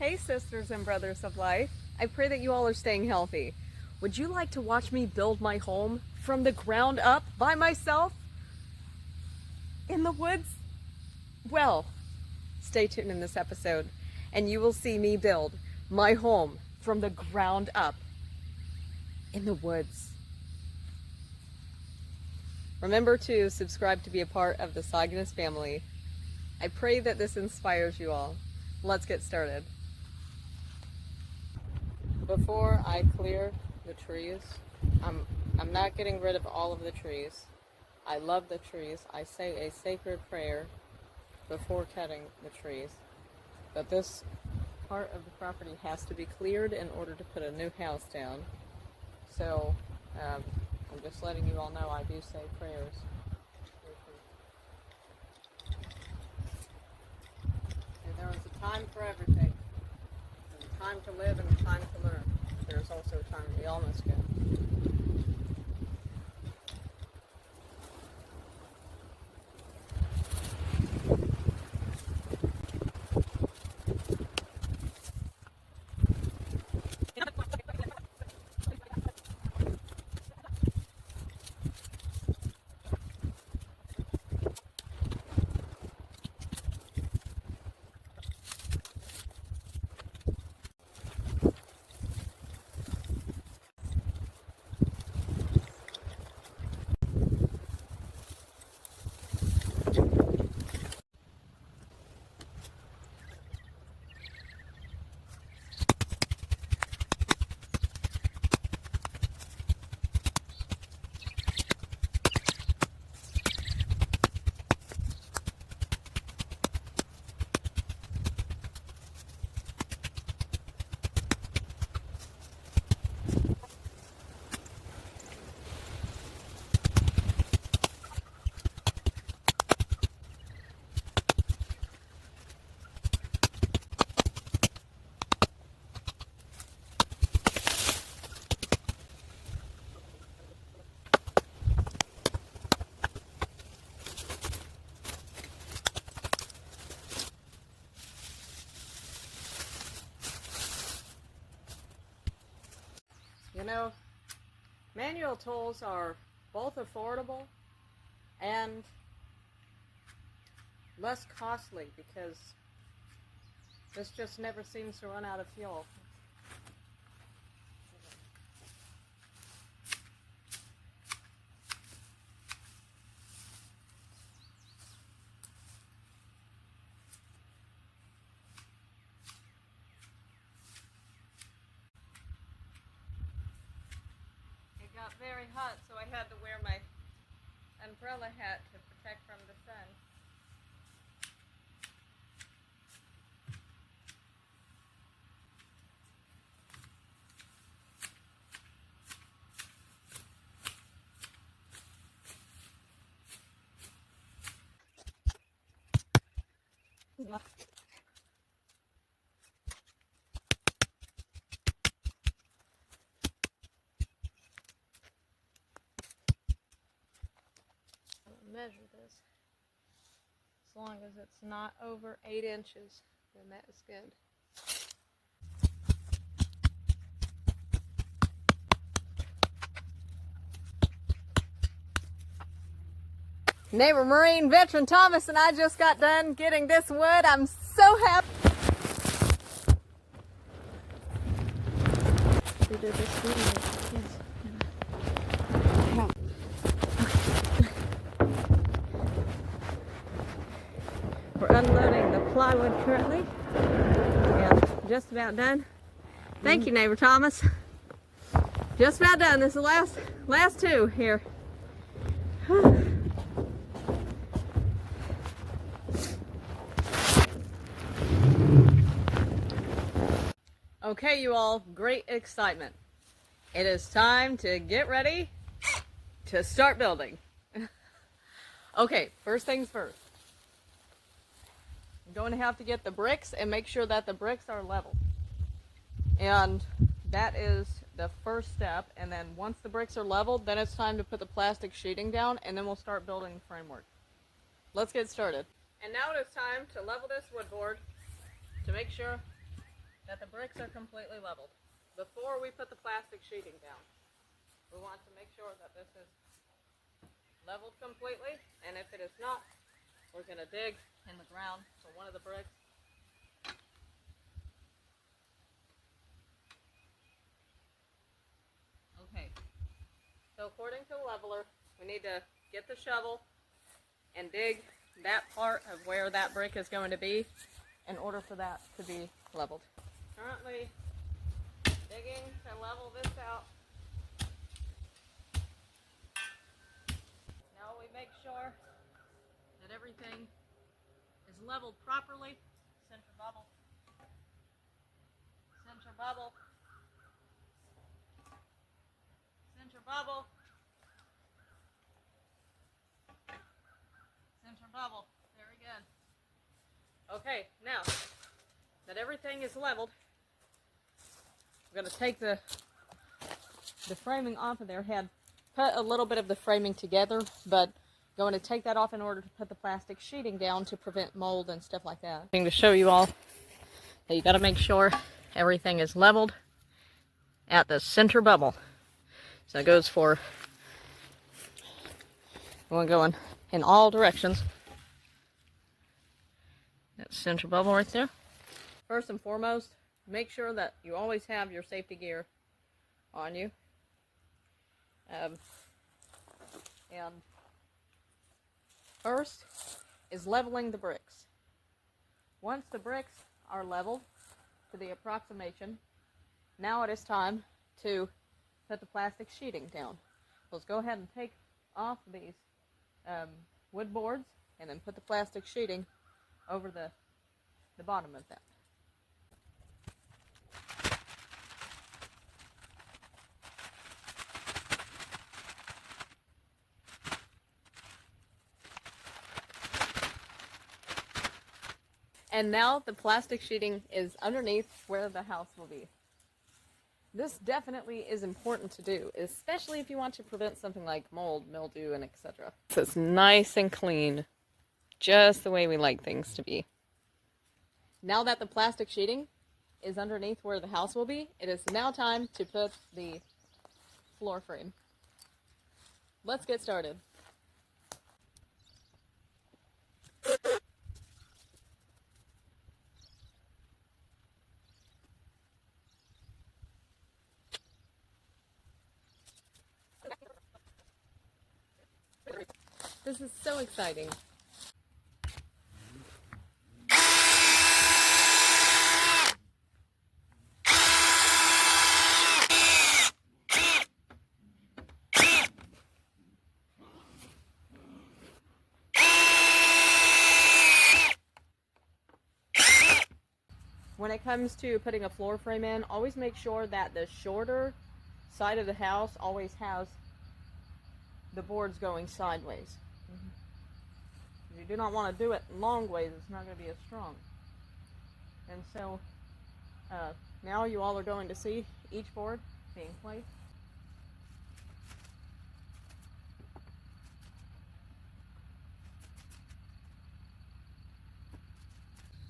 Hey sisters and brothers of life, I pray that you all are staying healthy. Would you like to watch me build my home from the ground up by myself in the woods? Well, stay tuned in this episode and you will see me build my home from the ground up in the woods. Remember to subscribe to be a part of the Saguenus family. I pray that this inspires you all. Let's get started. Before I clear the trees, I'm not getting rid of all of the trees. I love the trees. I say a sacred prayer before cutting the trees. But this part of the property has to be cleared in order to put a new house down. So I'm just letting you all know I do say prayers. And there is a time for everything. There's a time to live and a time to learn. There's also a time we all must go. You know, manual tools are both affordable and less costly because this just never seems to run out of fuel. It got very hot, so I had to wear my umbrella hat to protect from the sun. Measure this. As long as it's not over 8 inches, then that is good. Neighbor Marine Veteran Thomas and I just got done getting this wood. I'm so happy. We did this video. Yes. We're unloading the plywood currently. Yeah, just about done. Thank you, Neighbor Thomas. Just about done. This is the last two here. Okay, you all, great excitement. It is time to get ready to start building. Okay, first things first. I'm going to have to get the bricks and make sure that the bricks are level. And that is the first step. And then once the bricks are leveled, then it's time to put the plastic sheeting down and then we'll start building the framework. Let's get started. And now it is time to level this wood board to make sure that the bricks are completely leveled. Before we put the plastic sheeting down, we want to make sure that this is leveled completely, and if it is not, we're going to dig in the ground so one of the bricks okay. So according to the leveler, we need to get the shovel and dig that part of where that brick is going to be in order for that to be leveled. Currently digging to level this out. Now we make sure that everything is leveled properly. Center bubble. Center bubble. Center bubble. Center bubble. Very good. Okay, now that everything is leveled, we're going to take the framing off of there. Had put a little bit of the framing together, but going to take that off in order to put the plastic sheeting down to prevent mold and stuff like that. To show you all that you got to make sure everything is leveled at the center bubble. So it goes for, we're going in all directions. That center bubble right there. First and foremost, make sure that you always have your safety gear on you. And first is leveling the bricks. Once the bricks are leveled to the approximation, now it is time to put the plastic sheeting down. So let's go ahead and take off these wood boards and then put the plastic sheeting over the bottom of that. And now the plastic sheeting is underneath where the house will be. This definitely is important to do, especially if you want to prevent something like mold, mildew, and etc. So it's nice and clean, just the way we like things to be. Now that the plastic sheeting is underneath where the house will be, it is now time to put the floor frame. Let's get started. This is so exciting. When it comes to putting a floor frame in, always make sure that the shorter side of the house always has the boards going sideways. If you do not want to do it long ways, it's not going to be as strong. And so now you all are going to see each board being placed.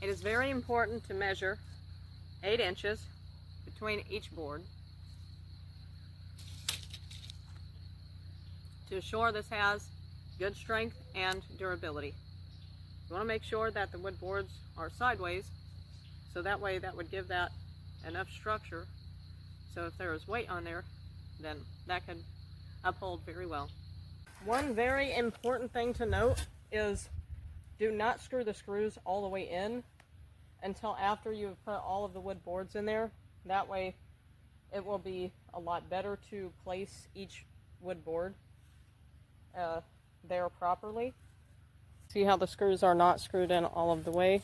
It is very important to measure 8 inches between each board to assure this has good strength and durability. You want to make sure that the wood boards are sideways, so that way that would give that enough structure, so if there is weight on there, then that could uphold very well. One very important thing to note is do not screw the screws all the way in until after you've put all of the wood boards in there. That way it will be a lot better to place each wood board there properly. See how the screws are not screwed in all of the way?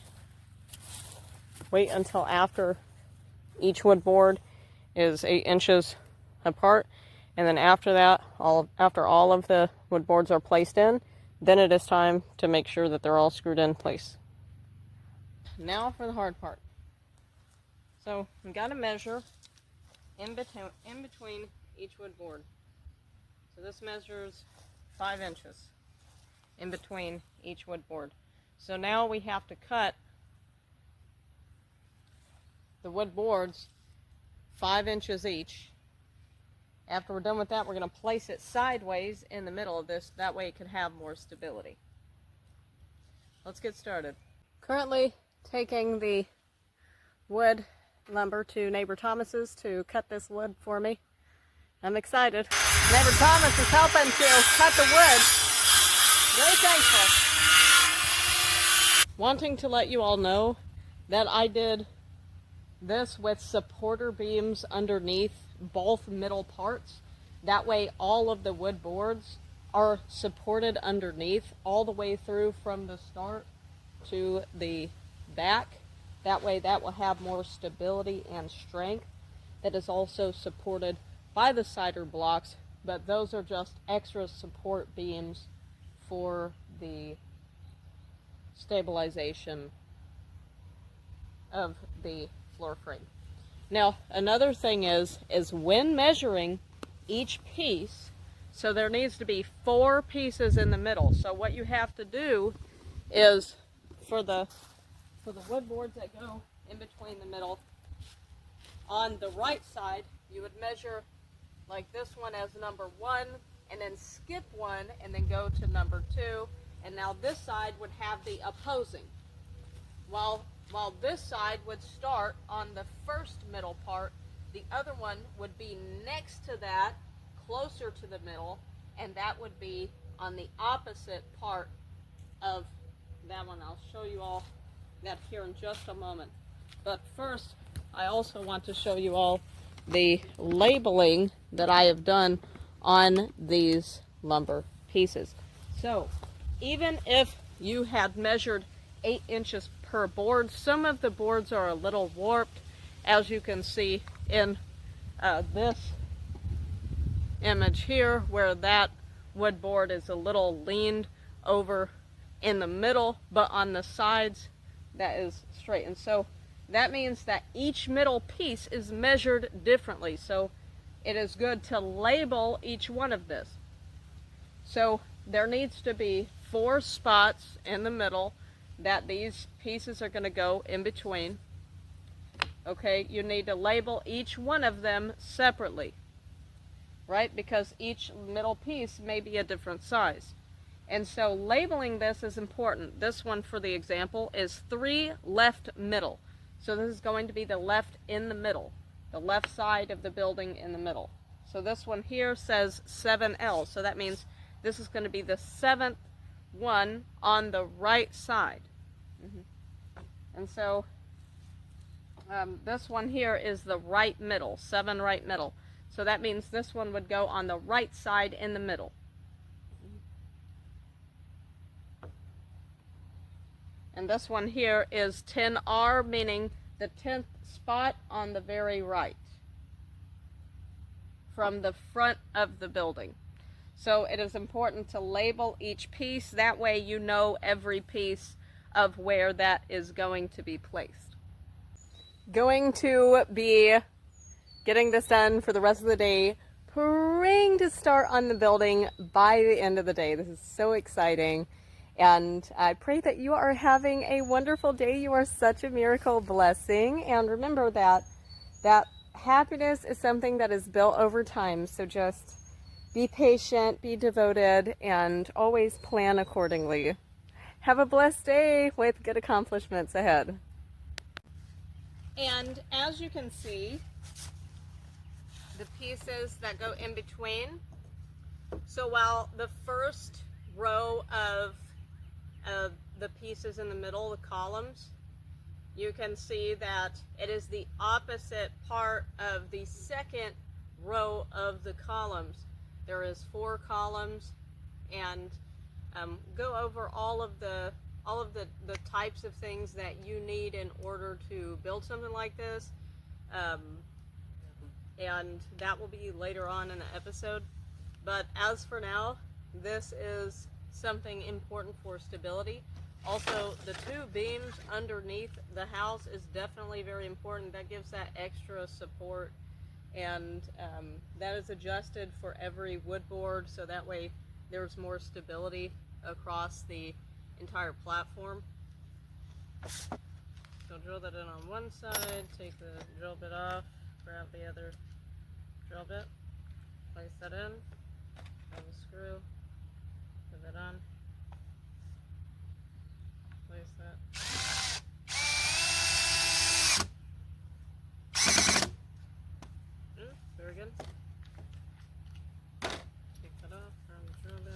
Wait until after each wood board is 8 inches apart, and then after that, after all of the wood boards are placed in, then it is time to make sure that they're all screwed in place. Now for the hard part. So we got to measure in between each wood board. So this measures 5 inches in between each wood board. So now we have to cut the wood boards 5 inches each. After we're done with that, we're going to place it sideways in the middle of this. That way it can have more stability. Let's get started. Currently taking the wood lumber to neighbor Thomas's to cut this wood for me. I'm excited. Neighbor Thomas is helping to cut the wood. Very thankful. Wanting to let you all know that I did this with supporter beams underneath both middle parts. That way all of the wood boards are supported underneath all the way through from the start to the back. That way that will have more stability and strength. That is also supported by the cider blocks, but those are just extra support beams for the stabilization of the floor frame. Now, another thing is when measuring each piece, so there needs to be 4 pieces in the middle. So what you have to do is for the wood boards that go in between the middle, on the right side, you would measure like this one as number 1, and then skip 1, and then go to number 2. And now this side would have the opposing. While this side would start on the first middle part, the other one would be next to that, closer to the middle, and that would be on the opposite part of that one. I'll show you all that here in just a moment. But first, I also want to show you all the labeling that I have done on these lumber pieces. So, even if you had measured 8 inches per board, some of the boards are a little warped, as you can see in this image here, where that wood board is a little leaned over in the middle, but on the sides that is straight. And so that means that each middle piece is measured differently. So it is good to label each one of this. So there needs to be 4 spots in the middle that these pieces are going to go in between. Okay, you need to label each one of them separately, right? Because each middle piece may be a different size. And so labeling this is important. This one, for the example, is 3 left middle. So this is going to be the left in the middle, the left side of the building in the middle. So this one here says 7L. So that means this is going to be the 7th one on the right side. And so this one here is the right middle, 7 right middle. So that means this one would go on the right side in the middle. And this one here is 10R, meaning the 10th spot on the very right, from the front of the building. So it is important to label each piece. That way you know every piece of where that is going to be placed. Going to be getting this done for the rest of the day, praying to start on the building by the end of the day. This is so exciting. And I pray that you are having a wonderful day. You are such a miracle blessing. And remember that happiness is something that is built over time. So just be patient, be devoted, and always plan accordingly. Have a blessed day with good accomplishments ahead. And as you can see, the pieces that go in between. So while the first row of the pieces in the middle, the columns, you can see that it is the opposite part of the second row of the columns. There is 4 columns, and go over all of the types of things that you need in order to build something like this, and that will be later on in the episode. But as for now, this is something important for stability. Also, the 2 beams underneath the house is definitely very important. That gives that extra support, and that is adjusted for every wood board, so that way there's more stability across the entire platform. So drill that in on one side, take the drill bit off, grab the other drill bit, place that in, grab a screw, put that on, place that. Very good. Take that off, grab the drill bit.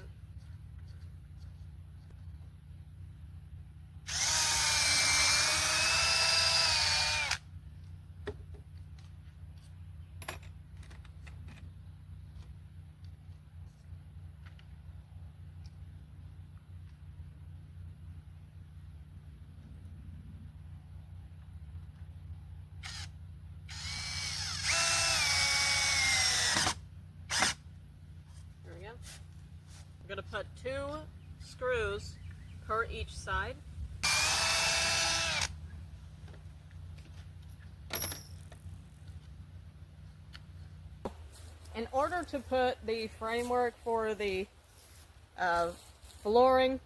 I'm going to put 2 screws per each side. In order to put the framework for the flooring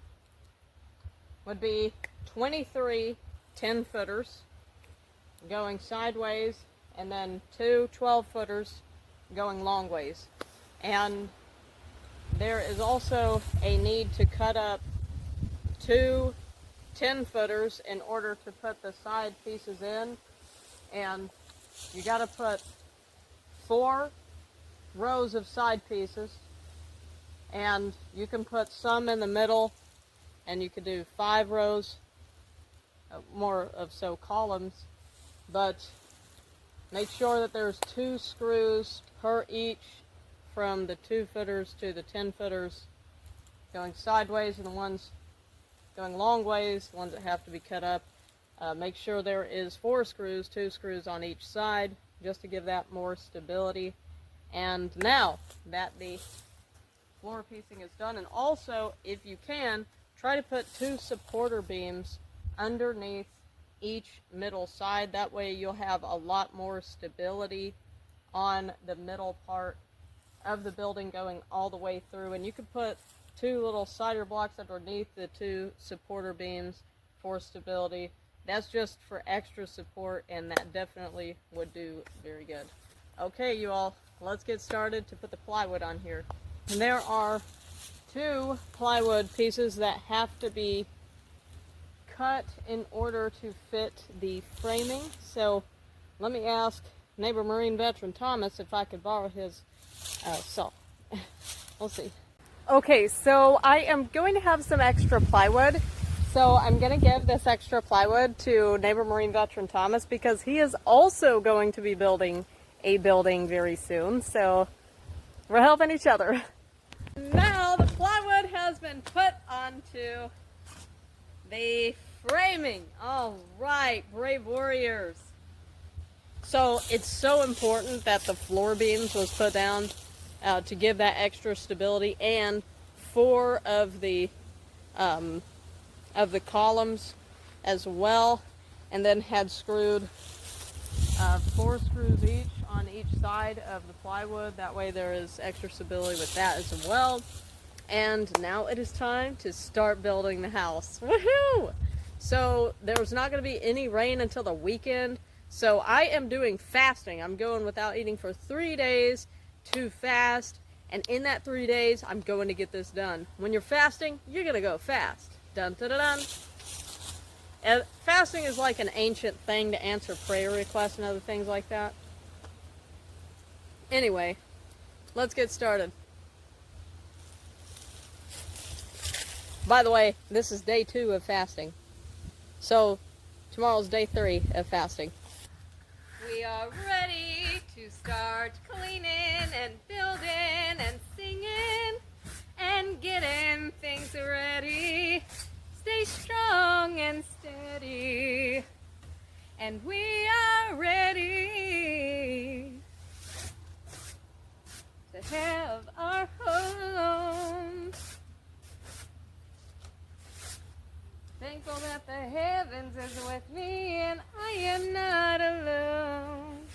would be 23 10-footers going sideways and then 2 12-footers going long ways. And there is also a need to cut up 2 10-footers in order to put the side pieces in, and you got to put 4 rows of side pieces, and you can put some in the middle, and you could do 5 rows more of so columns, but make sure that there's 2 screws per each from the 2-footers to the 10-footers going sideways, and the ones going long ways, the ones that have to be cut up. Make sure there is 4 screws, 2 screws on each side, just to give that more stability. And now that the floor piecing is done, and also, if you can, try to put 2 supporter beams underneath each middle side. That way you'll have a lot more stability on the middle part of the building going all the way through. And you could put 2 little cider blocks underneath the 2 supporter beams for stability. That's just for extra support, and that definitely would do very good. Okay, you all, let's get started to put the plywood on here. And there are 2 plywood pieces that have to be cut in order to fit the framing. So let me ask neighbor Marine veteran Thomas if I could borrow his saw. We'll see. Okay, so I am going to have some extra plywood. So I'm going to give this extra plywood to neighbor Marine veteran Thomas because he is also going to be building a building very soon. So we're helping each other. Now the plywood has been put onto the framing. All right, brave warriors. So it's so important that the floor beams was put down to give that extra stability, and 4 of the columns as well, and then had screwed 4 screws each on each side of the plywood. That way there is extra stability with that as well. And now it is time to start building the house. Woohoo! So there's not going to be any rain until the weekend. So I am doing fasting. I'm going without eating for 3 days to fast. And in that 3 days, I'm going to get this done. When you're fasting, you're going to go fast. Dun dun dun dun. And fasting is like an ancient thing to answer prayer requests and other things like that. Anyway, let's get started. By the way, this is day 2 of fasting. So tomorrow's day 3 of fasting. We are ready to start cleaning and building and singing and getting things ready. Stay strong and steady. And we are ready to have our home. Thankful that the heavens is with me and I am not alone.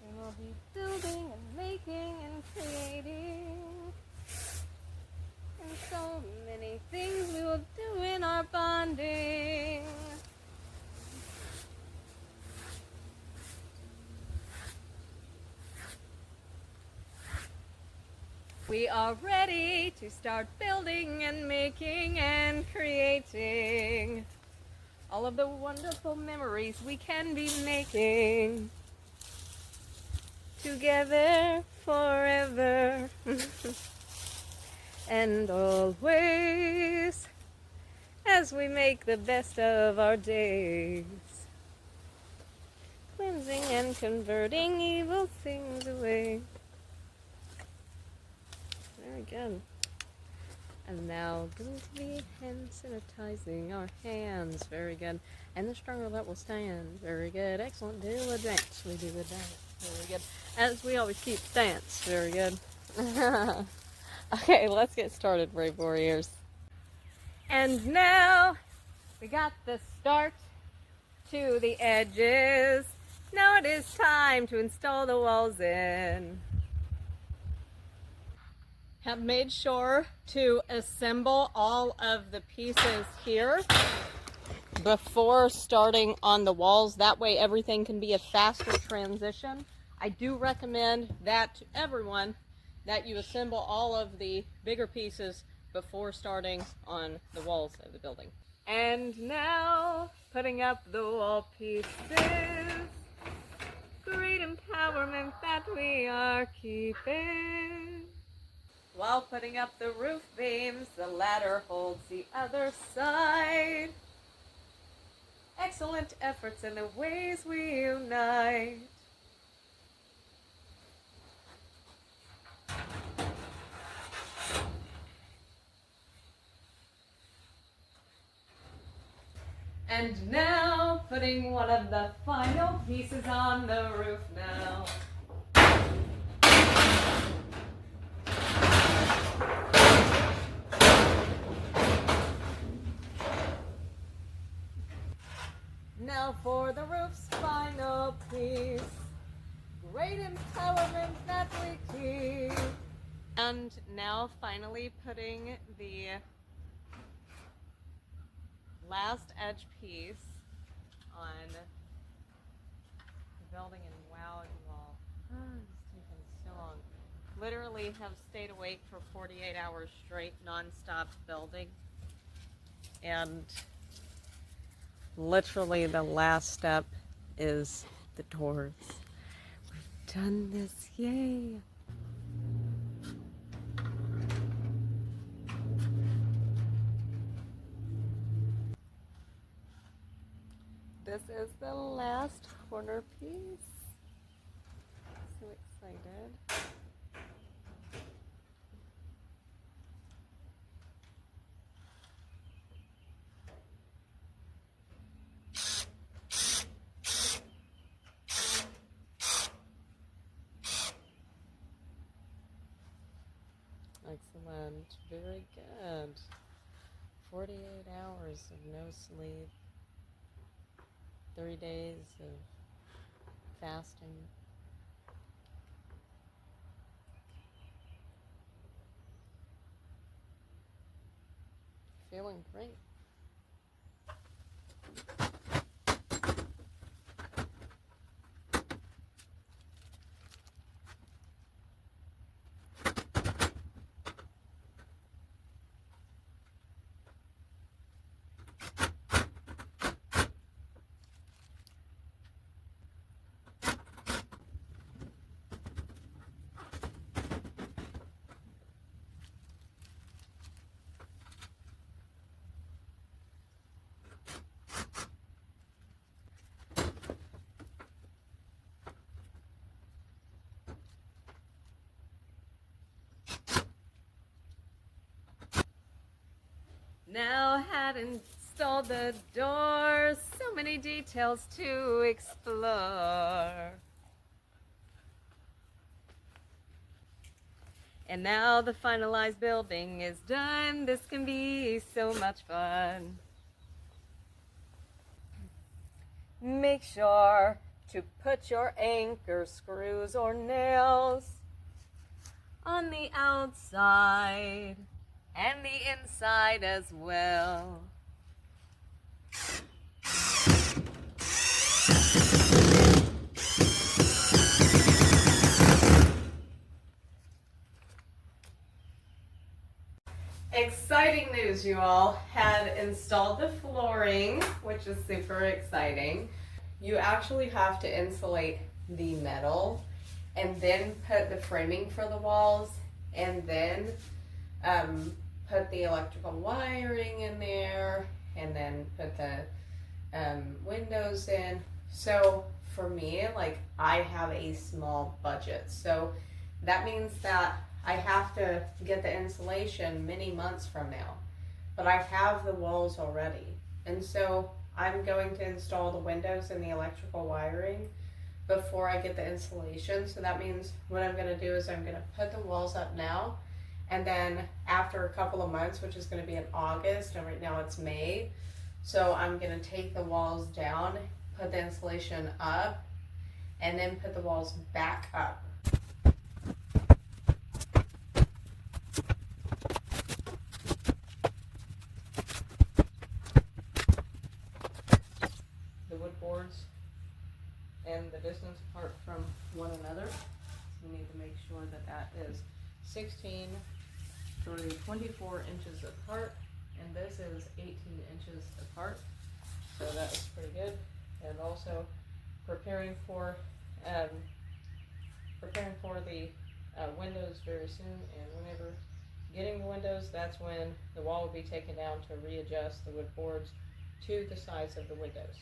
We will be building and making and creating. We are ready to start building and making and creating all of the wonderful memories we can be making together forever and always as we make the best of our days, cleansing and converting evil things away. Very good. And now going to be hand sanitizing our hands. Very good. And the stronger that will stand. Very good. Excellent. Do a dance. We do a dance. Very good. As we always keep stance. Very good. Okay, let's get started, brave warriors. And now we got the start to the edges. Now it is time to install the walls in. Have made sure to assemble all of the pieces here before starting on the walls. That way everything can be a faster transition. I do recommend that to everyone, that you assemble all of the bigger pieces before starting on the walls of the building. And now putting up the wall pieces. Great empowerment that we are keeping. While putting up the roof beams, the ladder holds the other side. Excellent efforts in the ways we unite. And now, putting one of the final pieces on the roof now. Now for the roof's final piece, great empowerment that we keep. And now finally putting the last edge piece on the building, and wow, you all, it's taken so long. Literally have stayed awake for 48 hours straight, non-stop building. And literally the last step is the doors. We've done this, yay! This is the last corner piece. So excited. Excellent. Very good. 48 hours of no sleep. 3 days of fasting. Feeling great. Now had installed the doors, so many details to explore. And now the finalized building is done. This can be so much fun. Make sure to put your anchor screws or nails on the outside and the inside as well. Exciting news, you all. Had installed the flooring, which is super exciting. You actually have to insulate the metal and then put the framing for the walls and then put the electrical wiring in there and then put the windows in. So for me, like, I have a small budget. So that means that I have to get the insulation many months from now. But I have the walls already. And so I'm going to install the windows and the electrical wiring before I get the insulation. So that means what I'm going to do is I'm going to put the walls up now. And then after a couple of months, which is going to be in August, and right now it's May, so I'm going to take the walls down, put the insulation up, and then put the walls back up. The wood boards and the distance apart from one another. So we need to make sure that that is 16 to 24 inches apart, and this is 18 inches apart. So that is pretty good. And also preparing for the windows very soon. And whenever getting the windows, that's when the wall will be taken down to readjust the wood boards to the size of the windows.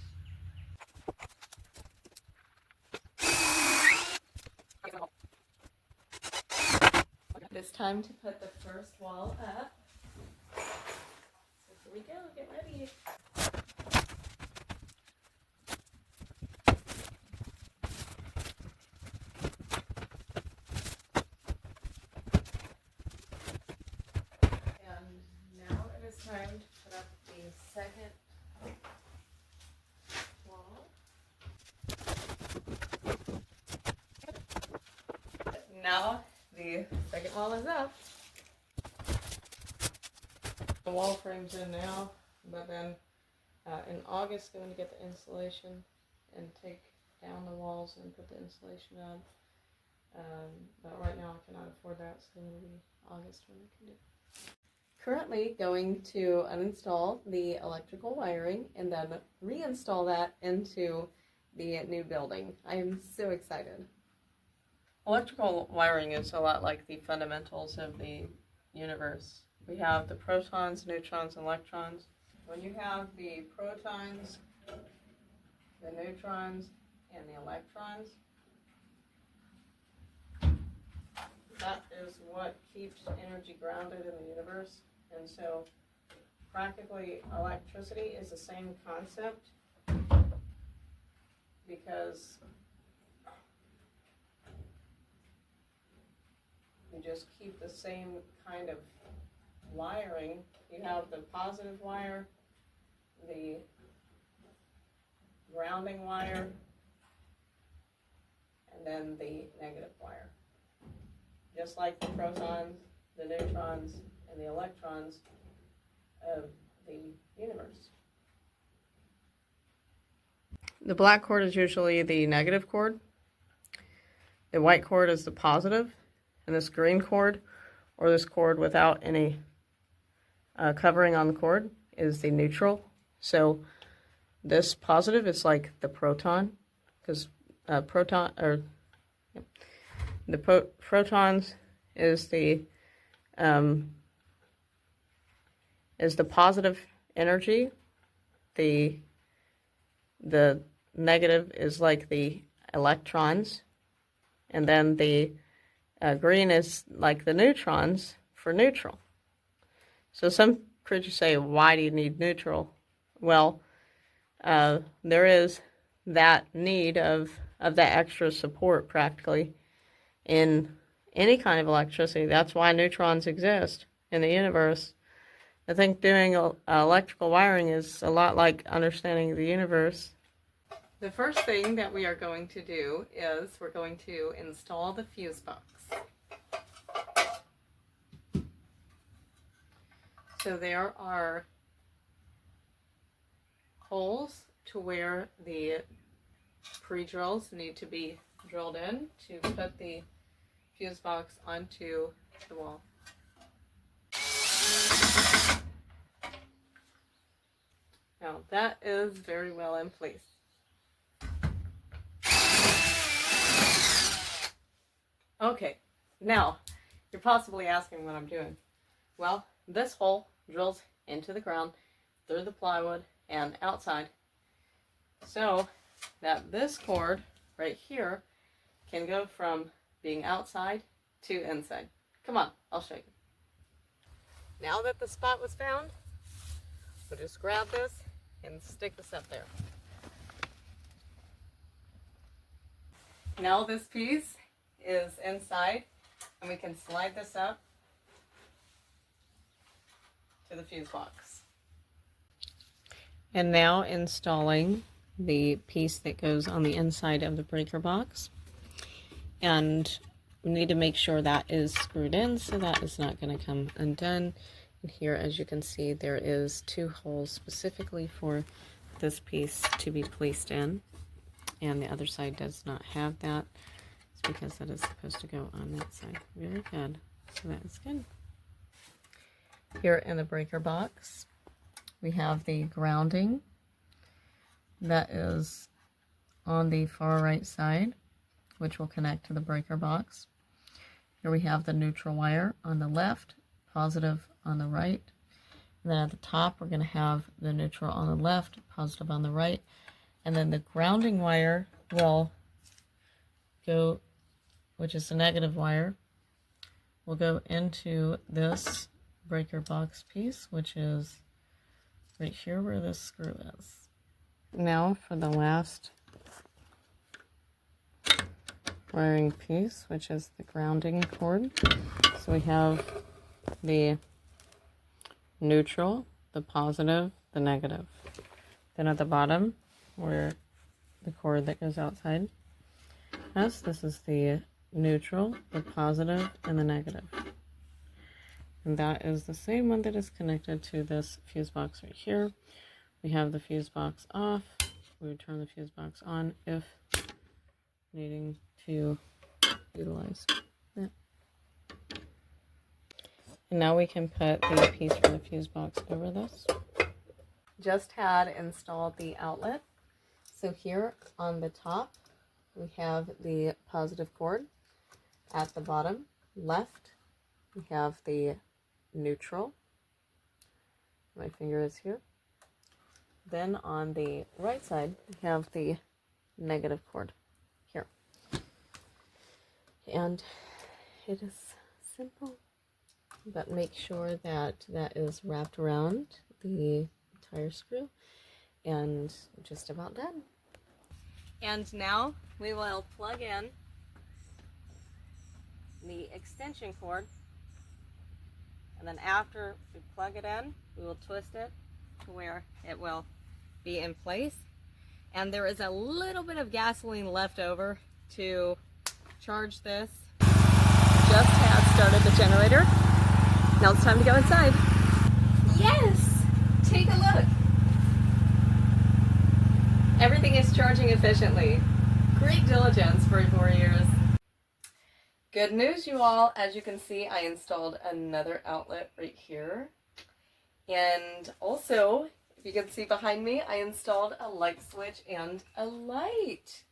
It's time to put the first wall up. So here we go, get ready. And now it is time to put up the second wall. Now the second wall is up. The wall frame's in now, but then in August I'm going to get the insulation and take down the walls and put the insulation up. But right now I cannot afford that, so it'll be August when I can do it. Currently going to uninstall the electrical wiring and then reinstall that into the new building. I am so excited. Electrical wiring is a lot like the fundamentals of the universe. We have the protons, neutrons, and electrons. When you have the protons, the neutrons, and the electrons, that is what keeps energy grounded in the universe. And so practically electricity is the same concept, because you just keep the same kind of wiring. You have the positive wire, the grounding wire, and then the negative wire. Just like the protons, the neutrons, and the electrons of the universe. The black cord is usually the negative cord. The white cord is the positive. And this green cord, or this cord without any covering on the cord, is the neutral. So this positive is like the proton, because protons is the positive energy. The negative is like the electrons, and then the green is like the neutrons for neutral. So some creatures say, why do you need neutral? Well, there is that need of that extra support practically in any kind of electricity. That's why neutrons exist in the universe. I think doing electrical wiring is a lot like understanding the universe. The first thing that we are going to do is we're going to install the fuse box. So there are holes to where the pre-drills need to be drilled in to put the fuse box onto the wall. Now that is very well in place. Okay, now you're possibly asking what I'm doing. Well, this hole drills into the ground through the plywood and outside, so that this cord right here can go from being outside to inside. Come on, I'll show you. Now that the spot was found, we'll just grab this and stick this up there. Now this piece is inside, and we can slide this up to the fuse box. And now installing the piece that goes on the inside of the breaker box. And we need to make sure that is screwed in so that is not going to come undone. And here, as you can see, there is 2 holes specifically for this piece to be placed in. And the other side does not have that. It's because that is supposed to go on that side. Very good. So that is good. Here in the breaker box, we have the grounding that is on the far right side, which will connect to the breaker box. Here we have the neutral wire on the left, positive on the right. And then at the top, we're going to have the neutral on the left, positive on the right. And then the grounding wire will go, which is the negative wire, will go into this breaker box piece, which is right here where this screw is. Now for the last wiring piece, which is the grounding cord. So we have the neutral, the positive, the negative. Then at the bottom, where the cord that goes outside, this is the neutral, the positive, and the negative. And that is the same one that is connected to this fuse box right here. We have the fuse box off. We would turn the fuse box on if needing to utilize it. And now we can put the piece for the fuse box over this. Just had installed the outlet. So here on the top, we have the positive cord. At the bottom left, we have the neutral. My finger is here. Then on the right side, we have the negative cord here. And it is simple, but make sure that that is wrapped around the entire screw and just about done. And now we will plug in the extension cord, and then after we plug it in, we will twist it to where it will be in place. And there is a little bit of gasoline left over to charge this. Just had started the generator. Now it's time to go inside. Yes! Take a look. Everything is charging efficiently. Great diligence for 4 years. Good news, you all. As you can see, I installed another outlet right here. And also, if you can see behind me, I installed a light switch and a light.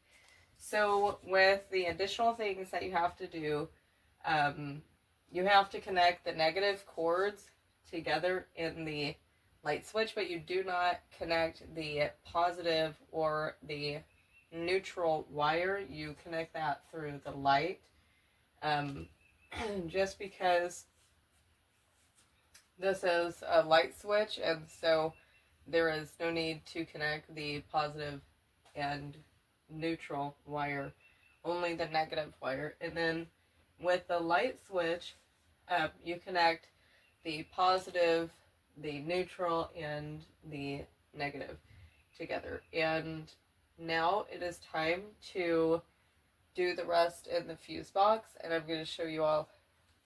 So with the additional things that you have to do, you have to connect the negative cords together in the light switch, but you do not connect the positive or the neutral wire. You connect that through the light, just because this is a light switch, and so there is no need to connect the positive and neutral wire, only the negative wire. And then with the light switch, you connect the positive, the neutral, and the negative together. And now it is time to do the rest in the fuse box, and I'm going to show you all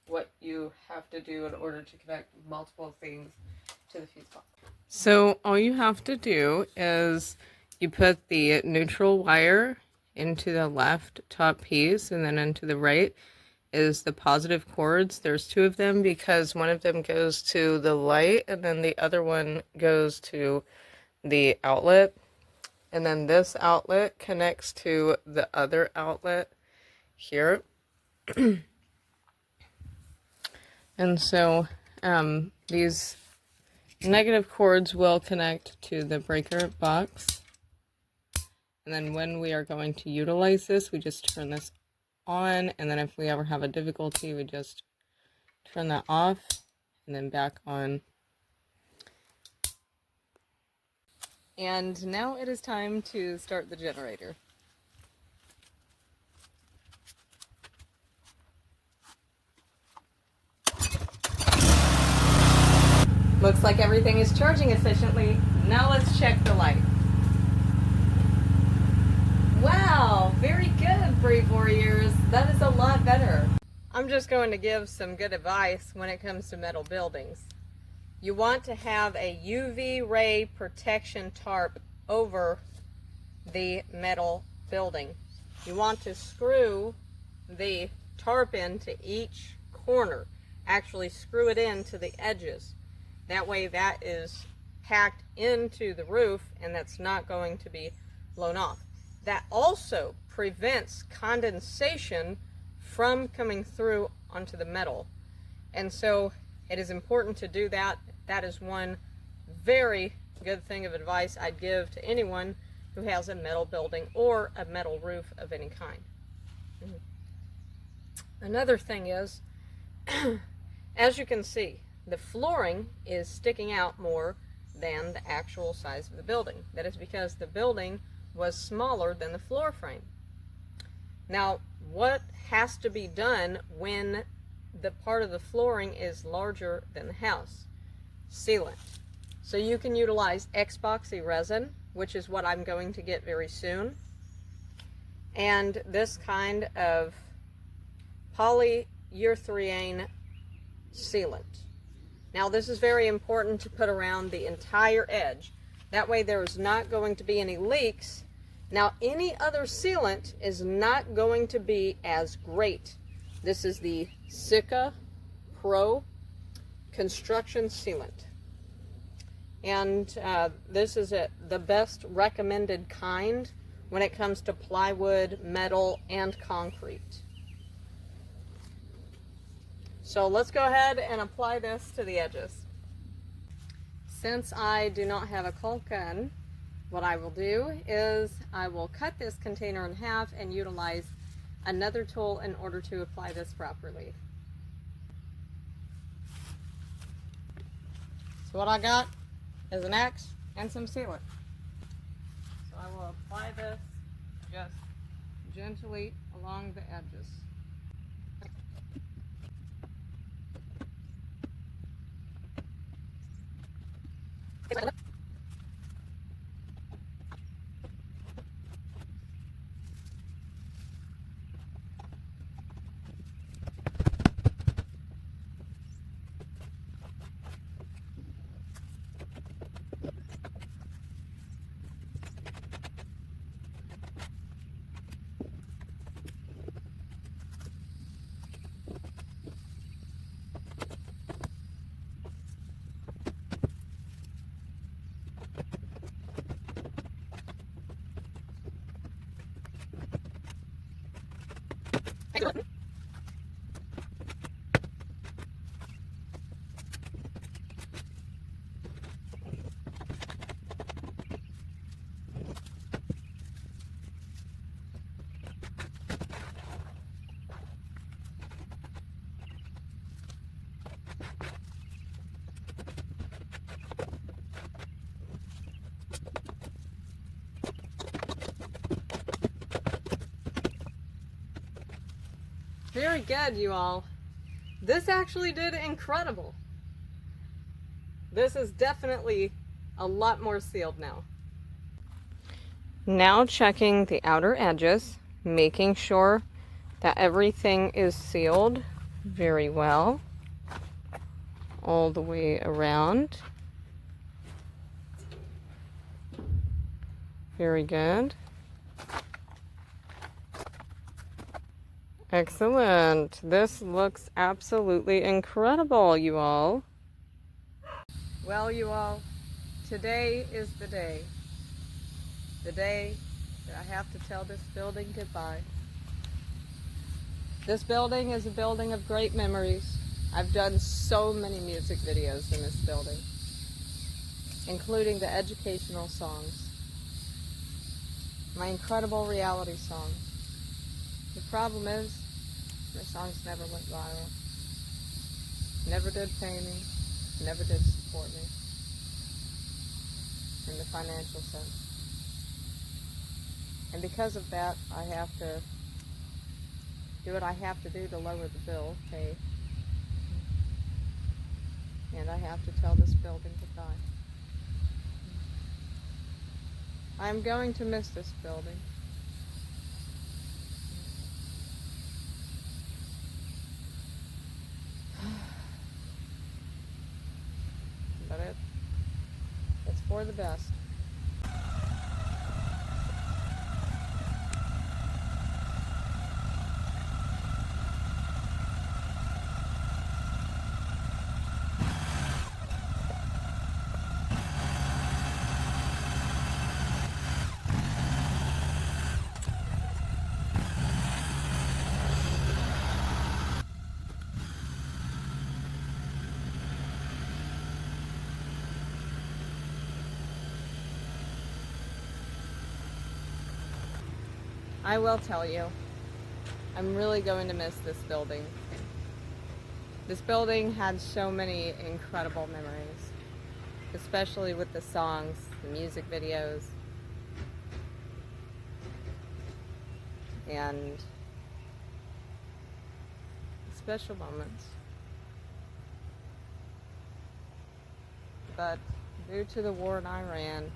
what you have to do in order to connect multiple things to the fuse box. So all you have to do is you put the neutral wire into the left top piece, and then into the right is the positive cords. There's 2 of them because one of them goes to the light and then the other one goes to the outlet, and then this outlet connects to the other outlet here. And so these negative cords will connect to the breaker box. And then when we are going to utilize this, we just turn this on. And then if we ever have a difficulty, we just turn that off and then back on. And now it is time to start the generator. Looks like everything is charging efficiently. Now let's check the light. Wow, very good, Brave Warriors. That is a lot better. I'm just going to give some good advice when it comes to metal buildings. You want to have a UV ray protection tarp over the metal building. You want to screw the tarp into each corner. Actually screw it into the edges. That way that is packed into the roof and that's not going to be blown off. That also prevents condensation from coming through onto the metal. And so it is important to do that. That is one very good thing of advice I'd give to anyone who has a metal building or a metal roof of any kind. Another thing is, as you can see, the flooring is sticking out more than the actual size of the building. That is because the building was smaller than the floor frame. Now, what has to be done when the part of the flooring is larger than the house? Sealant. So you can utilize epoxy resin, which is what I'm going to get very soon, and this kind of polyurethane sealant. Now this is very important to put around the entire edge. That way there's not going to be any leaks. Now any other sealant is not going to be as great. This is the Sika Pro construction sealant. And this is the best recommended kind when it comes to plywood, metal, and concrete. So let's go ahead and apply this to the edges. Since I do not have a caulk gun, what I will do is I will cut this container in half and utilize another tool in order to apply this properly. So what I got is an axe and some sealant. So I will apply this just gently along the edges. Very good, you all. This actually did incredible. This is definitely a lot more sealed now. Now checking the outer edges, making sure that everything is sealed very well all the way around. Very good. Excellent. This looks absolutely incredible, you all. Well, you all, Today is the day that I have to tell this building goodbye. This building is a building of great memories. I've done so many music videos in this building, including the educational songs, my incredible reality songs. The problem is, my songs never went viral, never did pay me, never did support me in the financial sense. And because of that, I have to do what I have to do to lower the bill, pay. And I have to tell this building goodbye. I'm going to miss this building. But it's for the best. I will tell you, I'm really going to miss this building. This building had so many incredible memories, especially with the songs, the music videos, and special moments. But due to the war in Iran,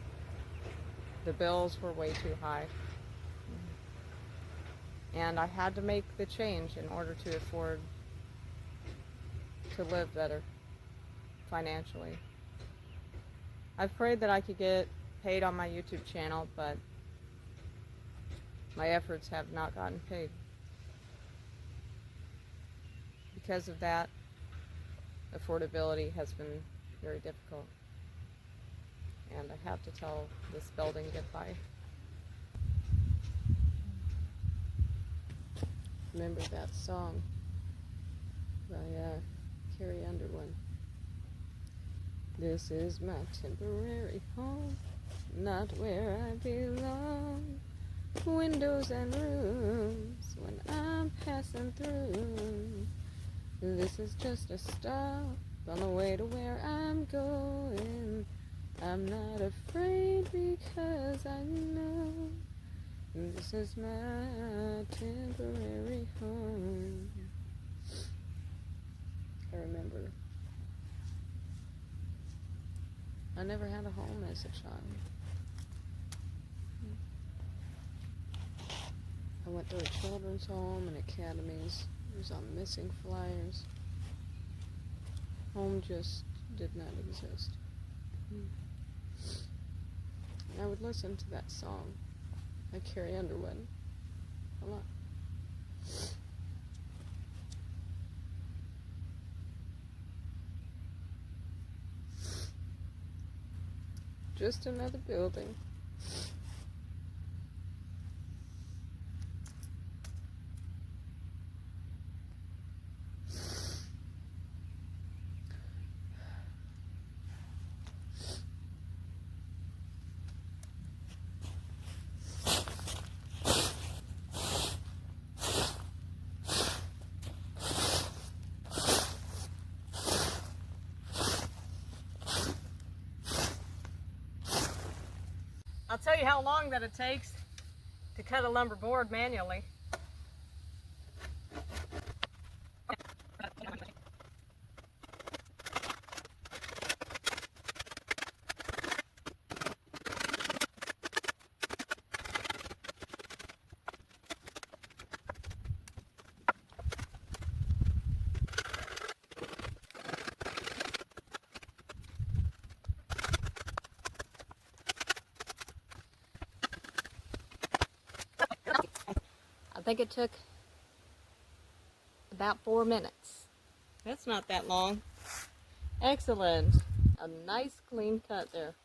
the bills were way too high. And I had to make the change in order to afford to live better financially. I've prayed that I could get paid on my YouTube channel, but my efforts have not gotten paid. Because of that, affordability has been very difficult. And I have to tell this building goodbye. Remember that song by Carrie Underwood. This is my temporary home, not where I belong. Windows and rooms when I'm passing through. This is just a stop on the way to where I'm going. I'm not afraid because I know this is my temporary home. I remember I never had a home as a child. I went to a children's home and academies. It was on missing flyers. Home just did not exist. And I would listen to that song by Carrie Underwood a lot. Just another building. I'll tell you how long that it takes to cut a lumber board manually. I think it took about 4 minutes. That's not that long. Excellent. A nice clean cut there.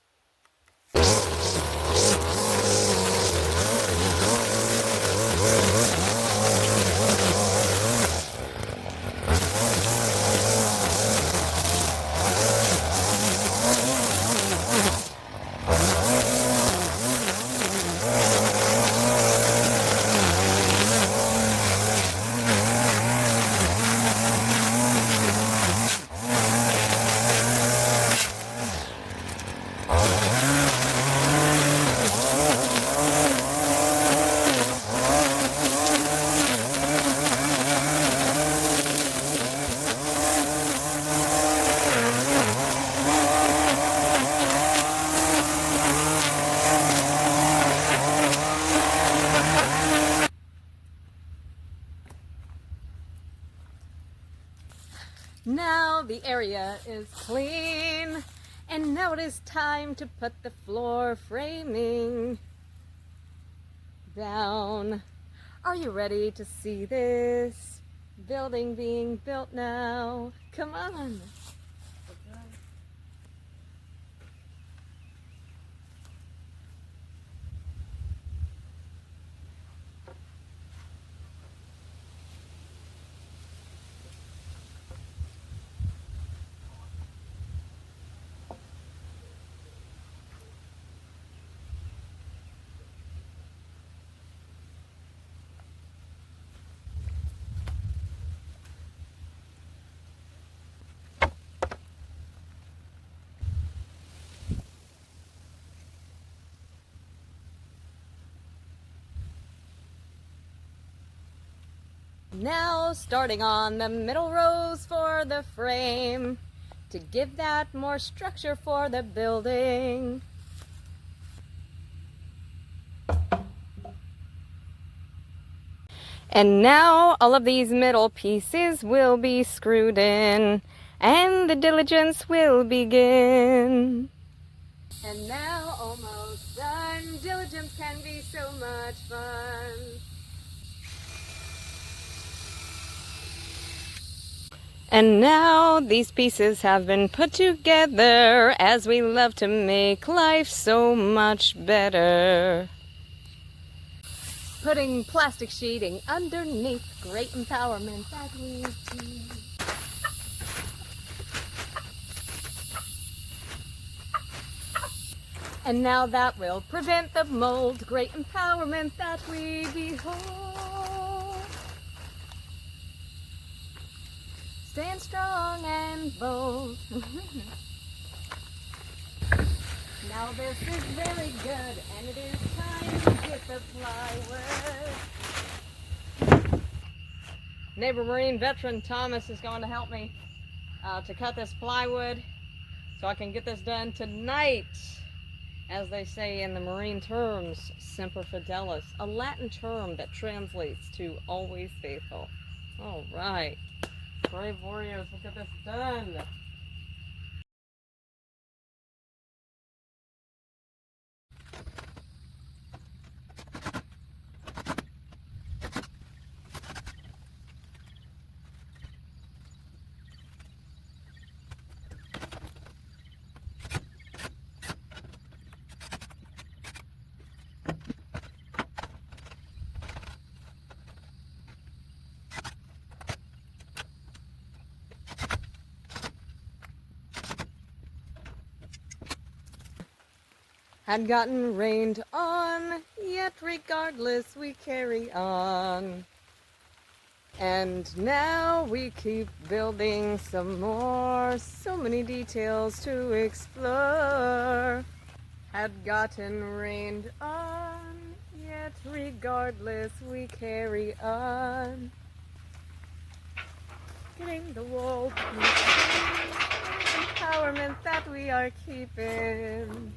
Now the area is clean, and now it is time to put the floor framing down. Are you ready to see this building being built now? Come on. Now starting on the middle rows for the frame to give that more structure for the building. And now all of these middle pieces will be screwed in and the diligence will begin. And now almost done. Diligence can be so much fun. And now these pieces have been put together as we love to make life so much better. Putting plastic sheeting underneath, great empowerment that we see. And now that will prevent the mold, great empowerment that we behold. Stand strong and bold. Now this is very good, and it is time to get the plywood. Neighbor Marine veteran Thomas is going to help me to cut this plywood so I can get this done tonight. As they say in the Marine terms, Semper Fidelis, a Latin term that translates to always faithful. All right, brave warriors, let's get this done. Had gotten rained on, yet regardless we carry on. And now we keep building some more, so many details to explore. Had gotten rained on, yet regardless we carry on. Getting the wall empowerment that we are keeping.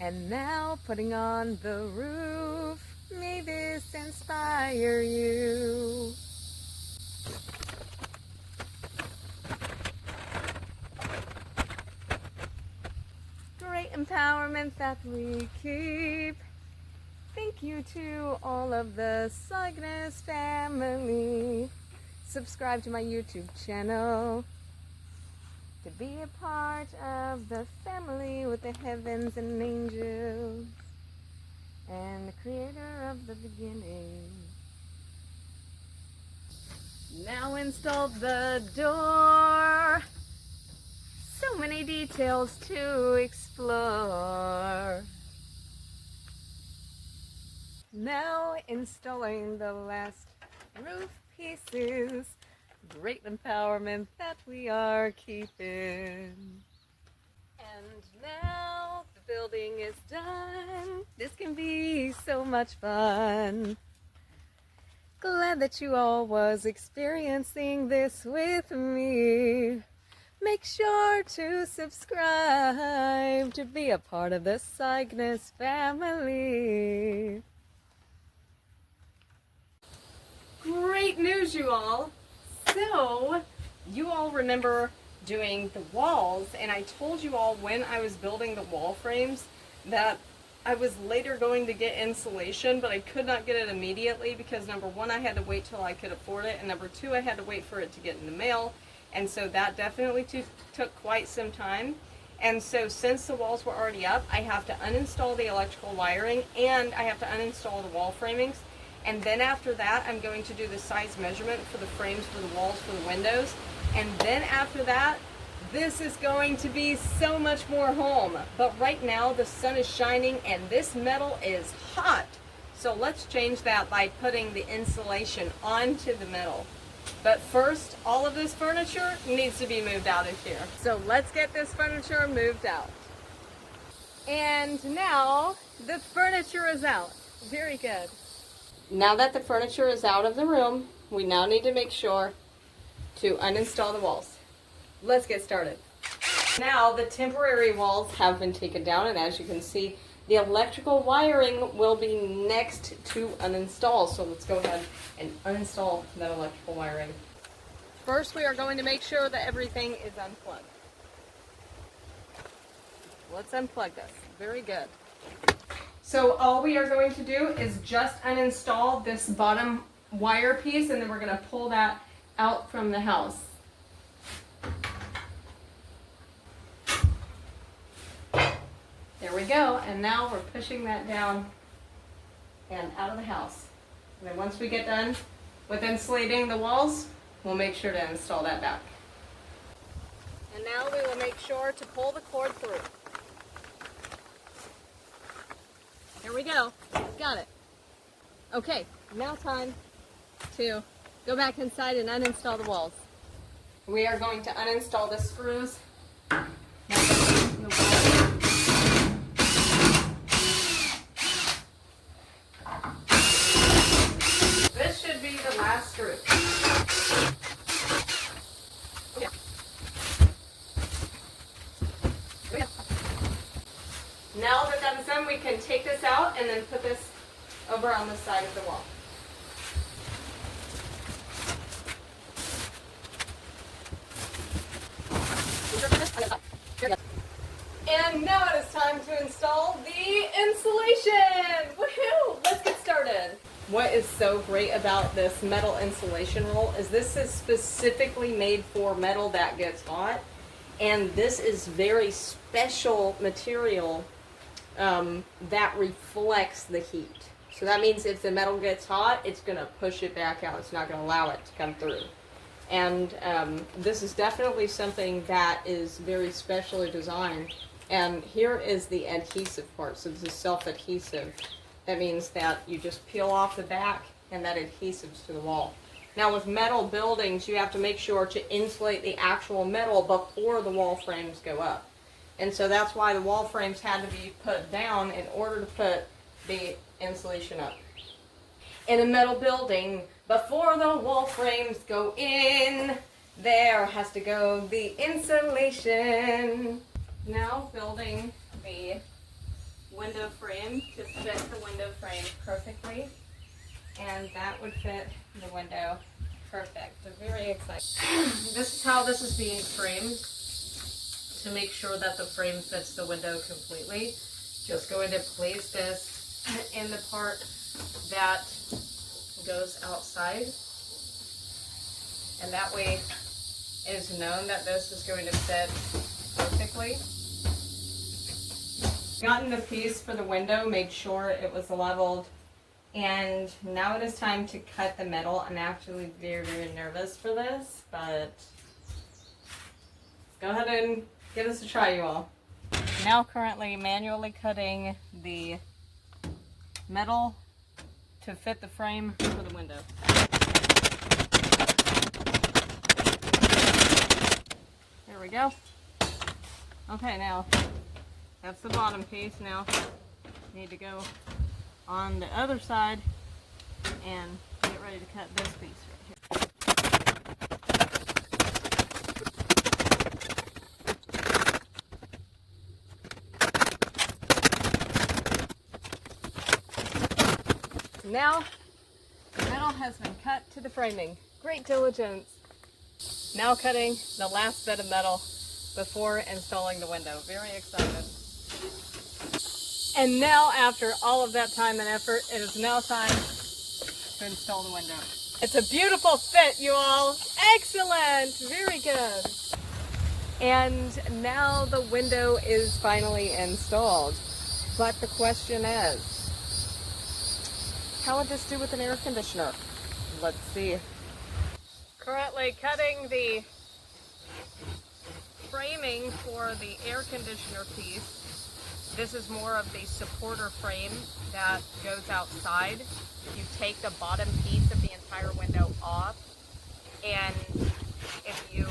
And now putting on the roof, may this inspire you. Great empowerment that we keep. Thank you to all of the Cygnus family. subscribe to my YouTube channel to be a part of the family with the heavens and angels and the creator of the beginning. Now installed the door. So many details to explore. Now installing the last roof pieces. Great empowerment that we are keeping. And now the building is done. This can be so much fun. Glad that you all was experiencing this with me. Make sure to subscribe to be a part of the Cygnus family. Great news, you all. So, you all remember doing the walls, and I told you all when I was building the wall frames that I was later going to get insulation, but I could not get it immediately because number one, I had to wait till I could afford it, and number two, I had to wait for it to get in the mail, and so that definitely took quite some time. And so since the walls were already up, I have to uninstall the electrical wiring and I have to uninstall the wall framings. And then after that, I'm going to do the size measurement for the frames for the walls for the windows. And then after that, this is going to be so much more home. But right now the sun is shining and this metal is hot. So let's change that by putting the insulation onto the metal. But first, all of this furniture needs to be moved out of here. So let's get this furniture moved out. And now the furniture is out. Very good. Now that the furniture is out of the room, we now need to make sure to uninstall the walls. Let's get started. Now the temporary walls have been taken down, and as you can see, the electrical wiring will be next to uninstall. So let's go ahead and uninstall that electrical wiring. First, we are going to make sure that everything is unplugged. Let's unplug this. Very good. So all we are going to do is just uninstall this bottom wire piece, and then we're going to pull that out from the house. There we go, and now we're pushing that down and out of the house. And then once we get done with insulating the walls, we'll make sure to install that back. And now we will make sure to pull the cord through. There we go. Got it. Okay, now time to go back inside and uninstall the walls. We are going to uninstall the screws. This should be the last screw. Now that that's done, we can take this out and then put this over on the side of the wall. And now it is time to install the insulation! Woohoo! Let's get started. What is so great about this metal insulation roll is this is specifically made for metal that gets hot, and this is very special material that reflects the heat. So that means if the metal gets hot, it's going to push it back out. It's not going to allow it to come through. And this is definitely something that is very specially designed. And here is the adhesive part. So this is self-adhesive. That means that you just peel off the back and that adhesives to the wall. Now with metal buildings, you have to make sure to insulate the actual metal before the wall frames go up. And so that's why the wall frames had to be put down in order to put the insulation up. In a metal building, before the wall frames go in, there has to go the insulation. Now building the window frame to fit the window frame perfectly. And that would fit the window perfect. So very exciting. This is how this is being framed. To make sure that the frame fits the window completely, just going to place this in the part that goes outside. and that way it is known that this is going to fit perfectly. Gotten the piece for the window, made sure it was leveled, and now it is time to cut the metal. I'm actually very, very nervous for this, but go ahead and give this a try, you all. Now currently manually cutting the metal to fit the frame for the window. There we go. Okay, now that's the bottom piece. Now need to go on the other side and get ready to cut this piece right here. Now the metal has been cut to the framing. Great diligence. Now cutting the last bit of metal before installing the window. Very excited. And now, after all of that time and effort, it is now time to install the window. It's a beautiful fit, you all. Excellent. Very good. And now the window is finally installed. But the question is, how would this do with an air conditioner? Let's see. Currently cutting the framing for the air conditioner piece. This is more of the supporter frame that goes outside. You take the bottom piece of the entire window off, and if you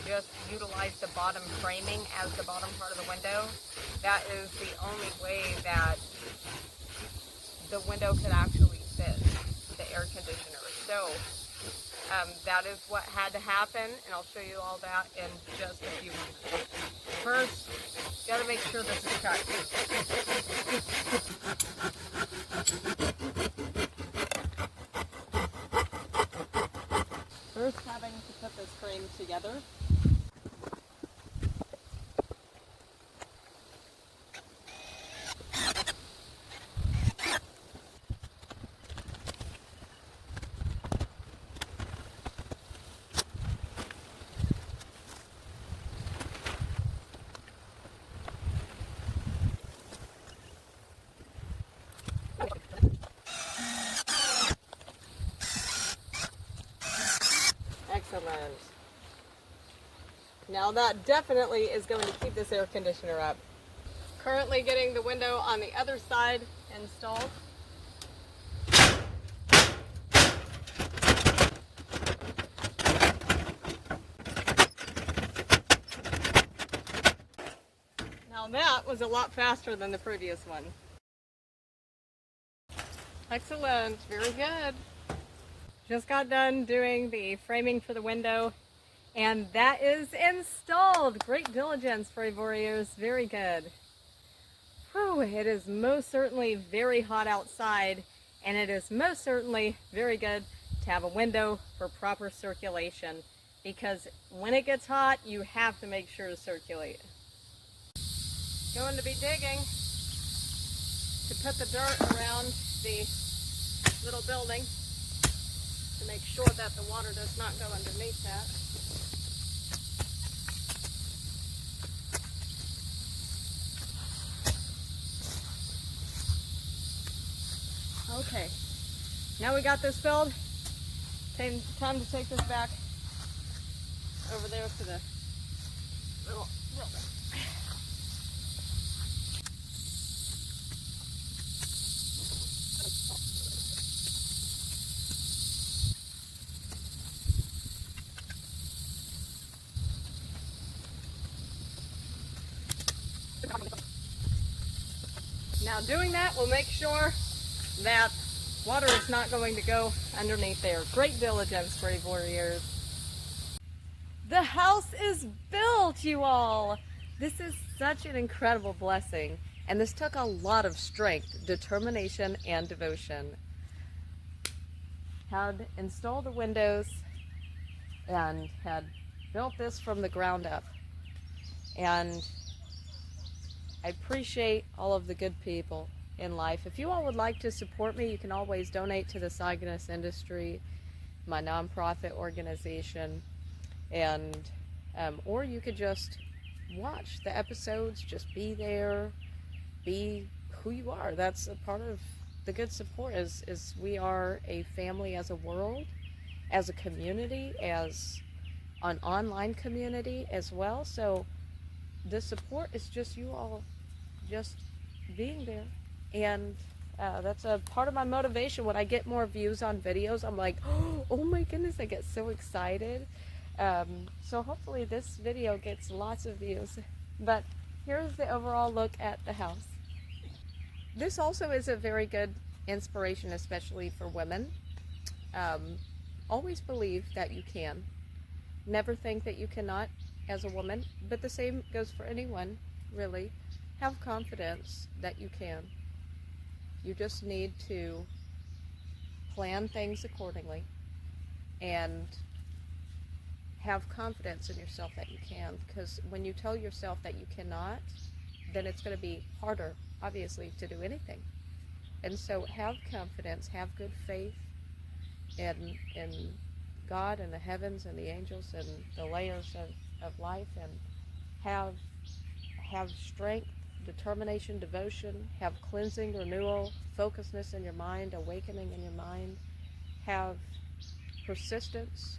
just utilize the bottom framing as the bottom part of the window, that is the only way that the window could actually fit the air conditioner. So that is what had to happen, and I'll show you all that in just a few minutes. First, got to make sure this is cut. First, having to put this frame together. Excellent. Now that definitely is going to keep this air conditioner up. Currently getting the window on the other side installed. Now that was a lot faster than the previous one. Excellent, very good. Just got done doing the framing for the window, and that is installed. Great diligence, Brave Warriors, very good. Whew, it is most certainly very hot outside, and it is most certainly very good to have a window for proper circulation, because when it gets hot, you have to make sure to circulate. Going to be digging to put the dirt around the little building to make sure that the water does not go underneath that. Okay, now we got this filled. Time to take this back over there to the little building. Now doing that will make sure that water is not going to go underneath there. Great diligence, Brave Warriors. The house is built, you all. This is such an incredible blessing, and this took a lot of strength, determination, and devotion. Had installed the windows and had built this from the ground up, and I appreciate all of the good people in life. If you all would like to support me, you can always donate to the Cygnus Industry my nonprofit organization, and or you could just watch the episodes, just be there, be who you are. That's a part of the good support is we are a family as a world, as a community, as an online community as well. So the support is just you all just being there. And that's a part of my motivation. When I get more views on videos, I'm like, oh my goodness, I get so excited. So hopefully this video gets lots of views. But here's the overall look at the house. This also is a very good inspiration, especially for women. Always believe that you can. Never think that you cannot as a woman, but the same goes for anyone, really. Have confidence that you can. You just need to plan things accordingly and have confidence in yourself that you can, because when you tell yourself that you cannot, then it's going to be harder, obviously, to do anything. And so have confidence, have good faith in God and the heavens and the angels and the layers of life, and have strength, determination, devotion, have cleansing, renewal, focusedness in your mind, awakening in your mind, have persistence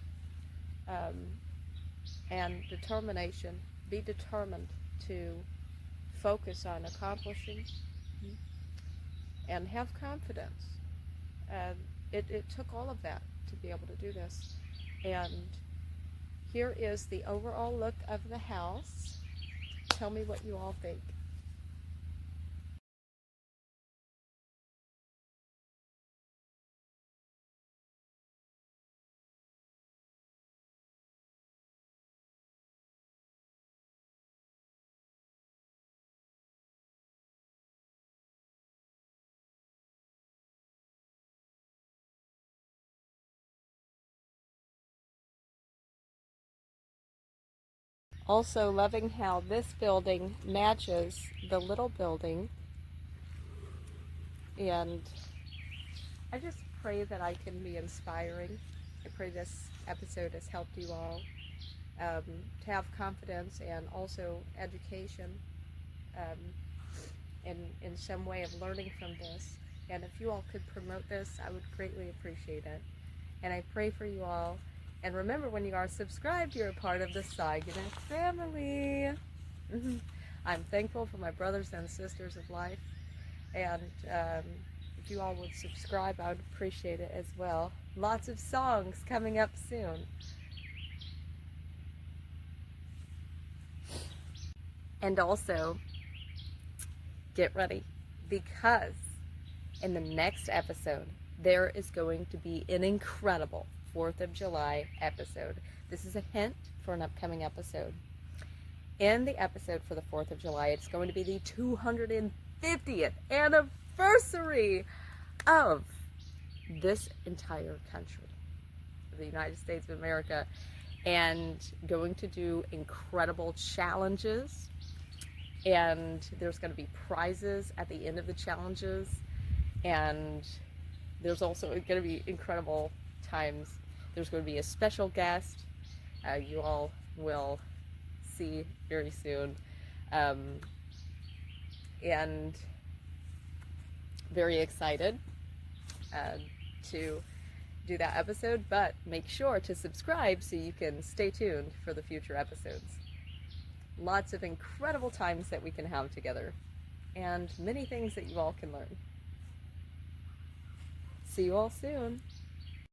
and determination. Be determined to focus on accomplishing and have confidence. It took all of that to be able to do this. And here is the overall look of the house. Tell me what you all think. Also loving how this building matches the little building. And I just pray that I can be inspiring. I pray this episode has helped you all to have confidence and also education in some way of learning from this. And if you all could promote this, I would greatly appreciate it. And I pray for you all. And remember, when you are subscribed, you're a part of the Saguenay family. I'm thankful for my brothers and sisters of life. And if you all would subscribe, I would appreciate it as well. Lots of songs coming up soon. And also, get ready, because in the next episode, there is going to be an incredible 4th of July episode. This is a hint for an upcoming episode. In the episode for the 4th of July, it's going to be the 250th anniversary of this entire country, the United States of America, and going to do incredible challenges. And there's going to be prizes at the end of the challenges, and there's also going to be incredible times. There's going to be a special guest you all will see very soon, and very excited to do that episode. But make sure to subscribe so you can stay tuned for the future episodes. Lots of incredible times that we can have together, and many things that you all can learn. See you all soon.